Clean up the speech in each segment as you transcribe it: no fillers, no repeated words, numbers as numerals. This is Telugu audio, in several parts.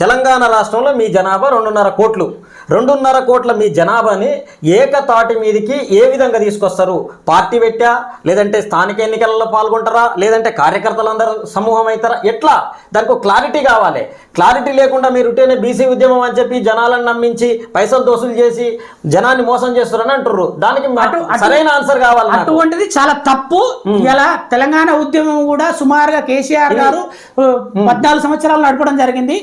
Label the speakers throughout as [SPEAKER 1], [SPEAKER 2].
[SPEAKER 1] తెలంగాణ రాష్ట్రంలో మీ జనాభా 2.5 కోట్లు. 2.5 కోట్ల మీ జనాభాని ఏకతాటి మీదకి ఏ విధంగా తీసుకొస్తారు? పార్టీ పెట్టా, లేదంటే స్థానిక ఎన్నికలలో పాల్గొంటారా, లేదంటే కార్యకర్తలందరూ సమూహం అవుతారా? ఎట్లా? దానికి ఒక క్లారిటీ కావాలి. క్లారిటీ లేకుండా మీరు ఉంటేనే బీసీ ఉద్యమం అని చెప్పి జనాలను నమ్మించి పైసలు దోసులు చేసి జనాన్ని మోసం చేస్తారని అంటారు. దానికి సరైన ఆన్సర్ కావాలి.
[SPEAKER 2] అటువంటిది చాలా తప్పు. ఇలా తెలంగాణ ఉద్యమం కూడా సుమారుగా కేసీఆర్ గారు 14 సంవత్సరాలు నడపడం జరిగింది.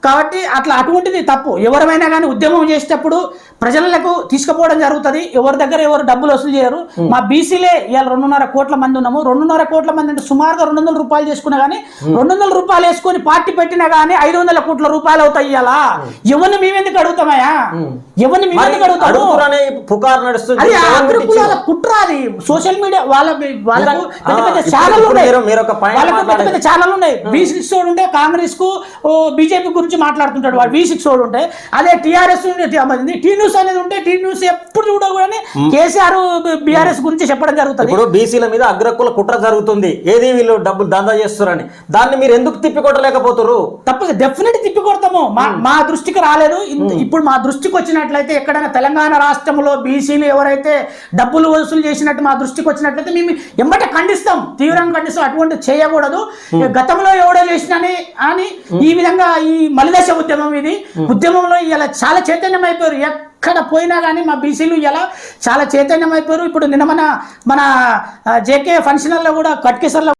[SPEAKER 2] కాబట్టి అటువంటిది తప్పు. ఎవరైనా కానీ ఉద్యమం చేసేటప్పుడు ప్రజలకు తీసుకుపోవడం జరుగుతుంది. ఎవరి దగ్గర ఎవరు డబ్బులు వసూలు చేయరు. మా బీసీలే ఇవాళ 2.5 కోట్ల మంది ఉన్నాము. 2.5 కోట్ల మంది అంటే సుమారుగా 200 రూపాయలు చేసుకున్నా కానీ 200 రూపాయలు వేసుకొని పార్టీ పెట్టినా కానీ 500 కోట్ల రూపాయలు అవుతాయి. ఇలా ఎవరిని మేమెందుకు అడుగుతామయ్యా? ఎవరిని మేమెందుకు అడుగుతాము? కుట్ర. అది సోషల్ మీడియా వాళ్ళకు పెద్ద పెద్ద ఛానల్ ఉన్నాయి. వాళ్ళకు పెద్ద పెద్ద ఛానల్ ఉన్నాయి. V6 ఉంటే కాంగ్రెస్ కు బీజేపీ గురించి మాట్లాడుతుంటాడు వాడు. V6 ఉంటే అదే టీఆర్ఎస్ టీ న్యూస్ అనేది ఉంటే టీ న్యూస్ ఎప్పుడు చూడగానే కేసీఆర్ బీఆర్ఎస్ గురించి చెప్పడం జరుగుతుంది.
[SPEAKER 1] ఇప్పుడు బీసీల మీద అగ్రకుల కుట్ర జరుగుతుంది. ఏది వీళ్ళు డబ్బులు దందా చేస్తారని దాన్ని మీరు ఎందుకు తిప్పికొట్టలేకపోతారు?
[SPEAKER 2] తప్పదు, డెఫినెట్ తిప్పికొడతాము. మా దృష్టికి రాలేదు. ఇప్పుడు మా దృష్టికి వచ్చినట్లయితే ఎక్కడైనా తెలంగాణ రాష్ట్రంలో బీసీలు ఎవరైతే డబ్బులు వసూలు చేసినట్టు మా దృష్టికి వచ్చినట్లయితే మేము ఎంబట ఖండిస్తాం, తీవ్రంగా ఖండిస్తాం. అటువంటి చేయకూడదు. గతంలో ఎవడో చేసినని అని ఈ విధంగా ఈ మలిదశ ఉద్యమం, ఇది ఉద్యమంలో ఇలా చాలా చైతన్యం అయిపోయారు. ఎక్కడ పోయినా కానీ మా బీసీలు ఇలా చాలా చైతన్యం అయిపోయారు. ఇప్పుడు నిన్న మన జేకే ఫంక్షన్లో కూడా కట్కేసర్లో